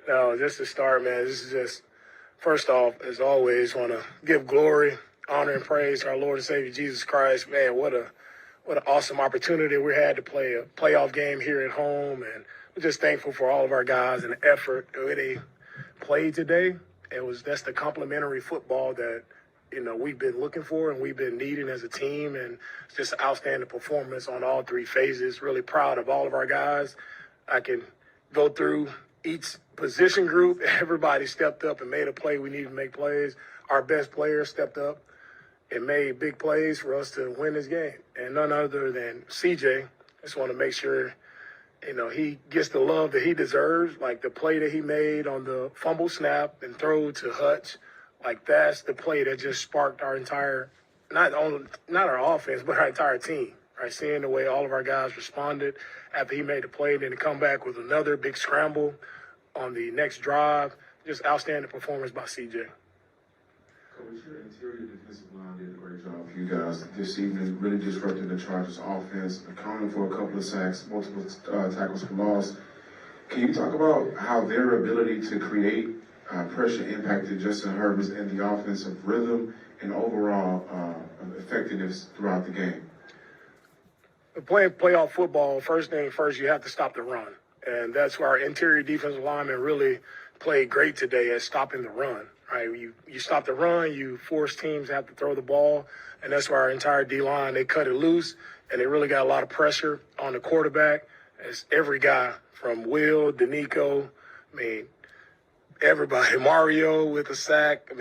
No, just to start, man, this is just, first off, as always, want to give glory, honor, and praise to our Lord and Savior Jesus Christ. Man, what an awesome opportunity we had to play a playoff game here at home, and we're just thankful for all of our guys and the effort that they played today. That's the complimentary football that we've been looking for and we've been needing as a team, and it's just an outstanding performance on all three phases. Really proud of all of our guys. I can go through each position group. Everybody stepped up and made a play. We needed to make plays. Our best player stepped up and made big plays for us to win this game. And none other than CJ. Just want to make sure, he gets the love that he deserves. Like the play that he made on the fumble snap and throw to Hutch, like that's the play that just sparked our entire, not our offense, but our entire team. Right, seeing the way all of our guys responded after he made the play, then to come back with another big scramble on the next drive. Just outstanding performance by CJ. Coach, your interior defensive line did a great job for you guys this evening, really disrupting the Chargers' offense, accounting for a couple of sacks, multiple tackles for loss. Can you talk about how their ability to create pressure impacted Justin Herbert's and the offensive rhythm and overall effectiveness throughout the game? Playing playoff football, first thing first, you have to stop the run. And that's where our interior defensive linemen really played great today at stopping the run. Right? You stop the run, you force teams to have to throw the ball, and that's where our entire D-line, they cut it loose, and they really got a lot of pressure on the quarterback. As every guy from Will, DeMeco, everybody, Mario with a sack,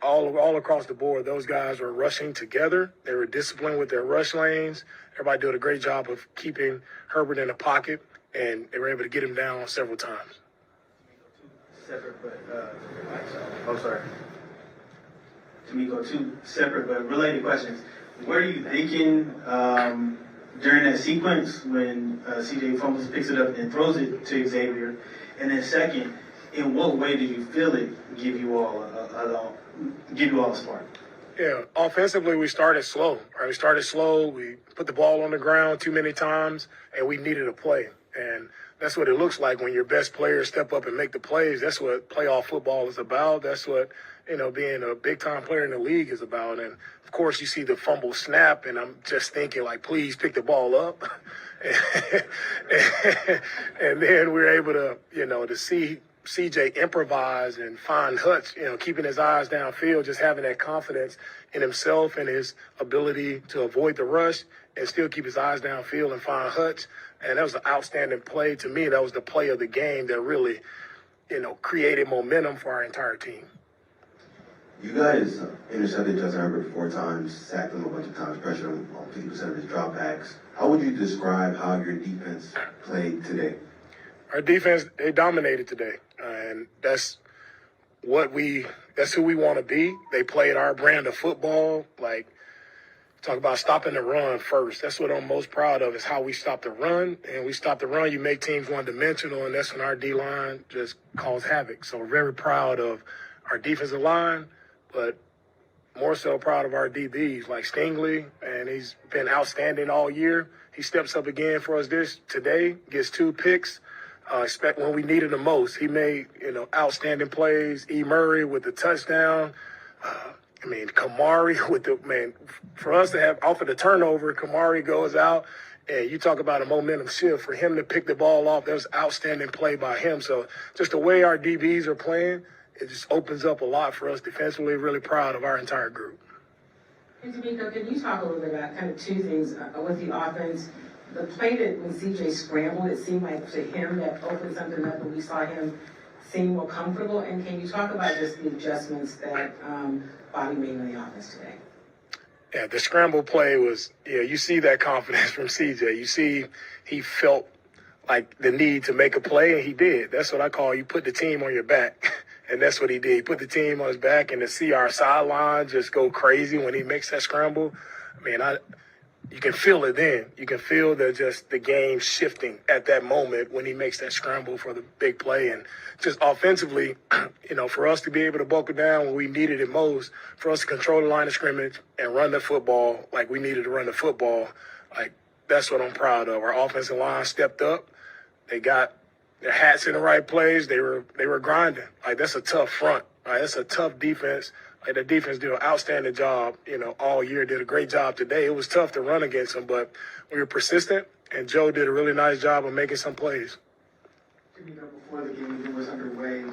all across the board, those guys were rushing together. They were disciplined with their rush lanes. Everybody did a great job of keeping Herbert in the pocket, and they were able to get him down several times. DeMeco, two separate but related questions. What are you thinking during that sequence when CJ fumbles, picks it up, and throws it to Xavier? And then second, in what way did you feel it give you all a spark? Yeah, offensively, we started slow. Right? We started slow. We put the ball on the ground too many times, and we needed a play. And that's what it looks like when your best players step up and make the plays. That's what playoff football is about. That's what, being a big-time player in the league is about. And, of course, you see the fumble snap, and I'm just thinking, please pick the ball up. And then we're able to, to see CJ improvise and find Hutch, keeping his eyes downfield, just having that confidence in himself and his ability to avoid the rush and still keep his eyes downfield and find Hutch. And that was an outstanding play. To me, that was the play of the game that really, created momentum for our entire team. You guys intercepted Justin Herbert 4 times, sacked him a bunch of times, pressured him on 50% of his dropbacks. How would you describe how your defense played today? Our defense, they dominated today, and that's who we want to be. They played our brand of football. Talk about stopping the run first. That's what I'm most proud of, is how we stop the run. And we stop the run, you make teams one-dimensional, and that's when our D-line just caused havoc. So we're very proud of our defensive line, but more so proud of our DBs like Stingley, and he's been outstanding all year. He steps up again for us today, gets 2 picks. When we needed him most, he made outstanding plays. E. Murray with the touchdown. Kamari with for us to have off of the turnover, Kamari goes out, and you talk about a momentum shift. For him to pick the ball off, that was an outstanding play by him. So just the way our DBs are playing, it just opens up a lot for us defensively. Really proud of our entire group. Hey, DeMeco, can you talk a little bit about kind of 2 things with the offense? The play that when CJ scrambled, it seemed like to him that opened something up, and we saw him seem more comfortable. And can you talk about just the adjustments that Bobby made in the offense today? Yeah, the scramble play was, you see that confidence from CJ. You see he felt like the need to make a play, and he did. That's what I call you put the team on your back. And that's what he did. He put the team on his back, and to see our sideline just go crazy when he makes that scramble, you can feel it then. You can feel the game shifting at that moment when he makes that scramble for the big play. And just offensively, for us to be able to buckle down when we needed it most, for us to control the line of scrimmage and run the football like we needed to run the football, that's what I'm proud of. Our offensive line stepped up. They got their hats in the right place. They were grinding. Like, that's a tough front. Right? That's a tough defense. Like, the defense did an outstanding job, all year. Did a great job today. It was tough to run against them, but we were persistent, and Joe did a really nice job of making some plays. DeMeco, before the game even was underway,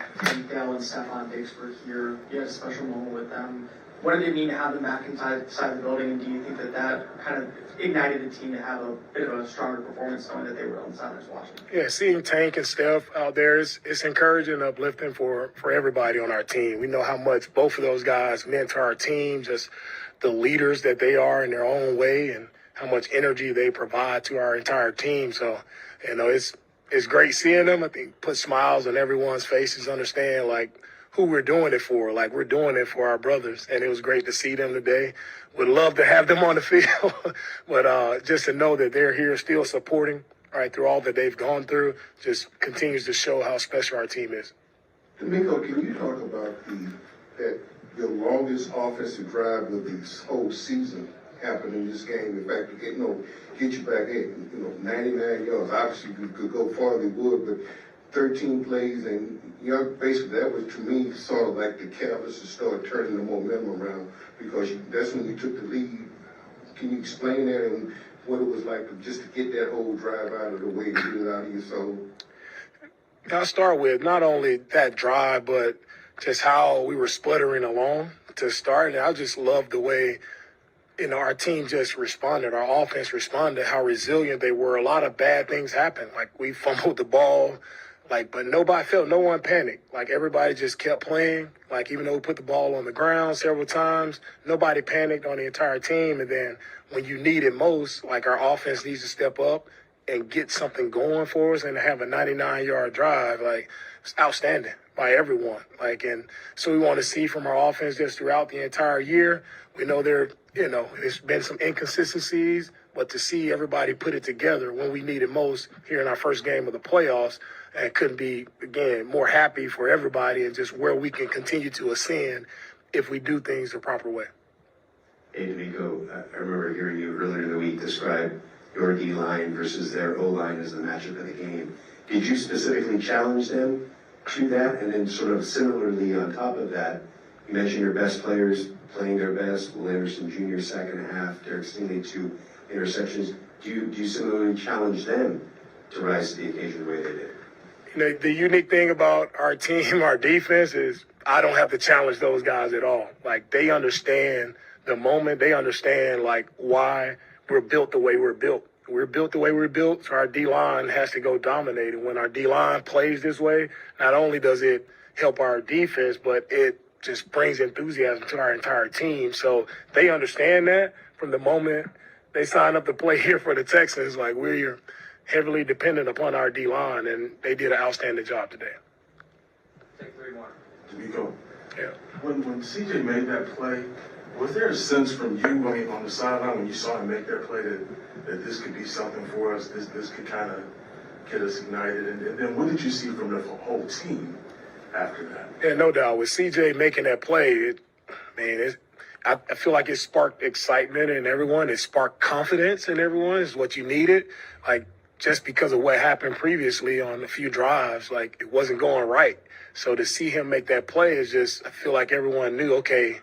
Dale and Stephon Diggs were here. You had a special moment with them. What did it mean to have them back inside of the building, and do you think that kind of ignited the team to have a bit of a stronger performance knowing that they were on the sidelines watching? Yeah, seeing Tank and Steph out there is encouraging and uplifting for everybody on our team. We know how much both of those guys meant to our team, just the leaders that they are in their own way, and how much energy they provide to our entire team. So, it's great seeing them. I think put smiles on everyone's faces, understand like who we're doing it for. Like, we're doing it for our brothers, and it was great to see them today. Would love to have them on the field, but just to know that they're here still supporting, right, through all that they've gone through, just continues to show how special our team is. DeMeco, can you talk about that your longest offensive drive of this whole season happened in this game? In fact, get you back in, 99 yards. Obviously, you could go farther, you would, but 13 plays, and basically that was, to me, sort of like the catalyst to start turning the momentum around, because that's when you took the lead. Can you explain that and what it was like just to get that whole drive out of the way and get it out of your soul? I'll start with not only that drive, but just how we were sputtering along to start. And I just love the way, our team just responded. Our offense responded, how resilient they were. A lot of bad things happened. Like, we fumbled the ball, but no one panicked. Like, everybody just kept playing. Like, even though we put the ball on the ground several times, nobody panicked on the entire team. And then when you need it most, like, our offense needs to step up and get something going for us, and to have a 99-yard drive, like, it's outstanding by everyone. Like, and so we want to see from our offense just throughout the entire year. We know there's been some inconsistencies, but to see everybody put it together when we need it most here in our first game of the playoffs, and couldn't be, again, more happy for everybody, and just where we can continue to ascend if we do things the proper way. Hey, DeMeco, I remember hearing you earlier in the week describe your D-line versus their O-line as the matchup of the game. Did you specifically challenge them to that? And then sort of similarly on top of that, you mentioned your best players playing their best. Will Anderson Jr., sack and a half. Derek Stingley, 2 interceptions. Do you similarly challenge them to rise to the occasion the way they did? The unique thing about our team, our defense, is I don't have to challenge those guys at all. Like, they understand the moment. They understand, like, why we're built the way we're built. We're built the way we're built, so our D-line has to go dominate. And when our D-line plays this way, not only does it help our defense, but it just brings enthusiasm to our entire team. So they understand that from the moment they sign up to play here for the Texans. Like, we're heavily dependent upon our D-line, and they did an outstanding job today. Take 3 more. DeMeco, Yeah. when CJ made that play, was there a sense from you, on the sideline when you saw him make that play that this could be something for us, this could kind of get us ignited? And then what did you see from the whole team after that? Yeah, no doubt. With CJ making that play, I feel like it sparked excitement in everyone. It sparked confidence in everyone. It's what you needed. Like, just because of what happened previously on a few drives, like, it wasn't going right. So to see him make that play is just, I feel like everyone knew, okay,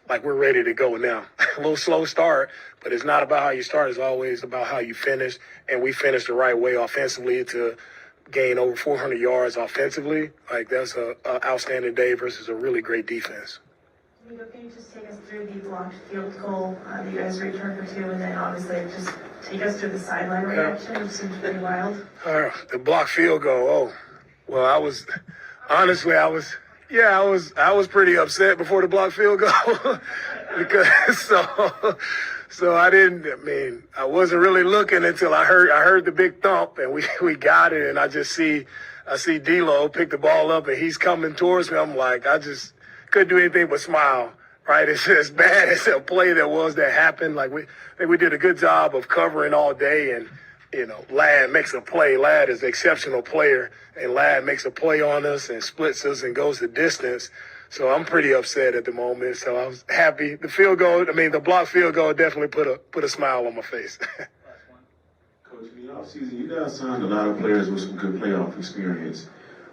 like, we're ready to go now. A little slow start, but it's not about how you start. It's always about how you finish. And we finished the right way offensively to gain over 400 yards offensively. Like, that's an outstanding day versus a really great defense. DeMeco, can you just take us through the blocked field goal that you guys returned for 2, and then obviously just take us through the sideline reaction, which seems pretty wild? The blocked field goal. Well, I was pretty upset before the blocked field goal because so I wasn't really looking until I heard the big thump, and we got it, and I see D'Lo pick the ball up, and he's coming towards me. I'm like, I just couldn't do anything but smile. Right, it's as bad as a play that happened. Like, I think we did a good job of covering all day, and Ladd makes a play. Ladd is an exceptional player, and Ladd makes a play on us and splits us and goes the distance. So I'm pretty upset at the moment. So I was happy. The blocked field goal definitely put a smile on my face. Coach, the offseason, you guys signed a lot of players with some good playoff experience.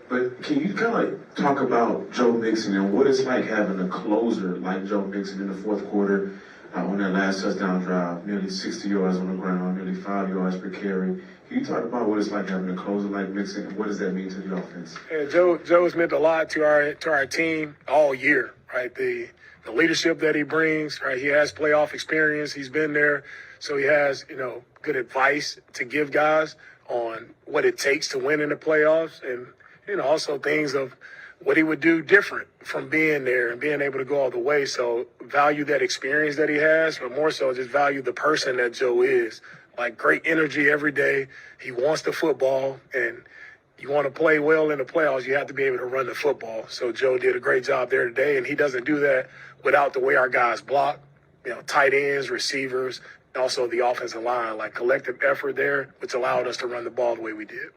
But can you kind of like talk about Joe Mixon and what it's like having a closer like Joe Mixon in the fourth quarter on that last touchdown drive, nearly 60 yards on the ground, nearly 5 yards per carry. Can you talk about what it's like having a closer like Mixon and what does that mean to the offense? Yeah, Joe's meant a lot to our team all year, right? The leadership that he brings, right? He has playoff experience. He's been there, so he has good advice to give guys on what it takes to win in the playoffs, and also things of what he would do different from being there and being able to go all the way. So value that experience that he has, but more so just value the person that Joe is. Like great energy every day. He wants the football, and you want to play well in the playoffs, you have to be able to run the football. So Joe did a great job there today, and he doesn't do that without the way our guys block, tight ends, receivers, and also the offensive line, like collective effort there, which allowed us to run the ball the way we did.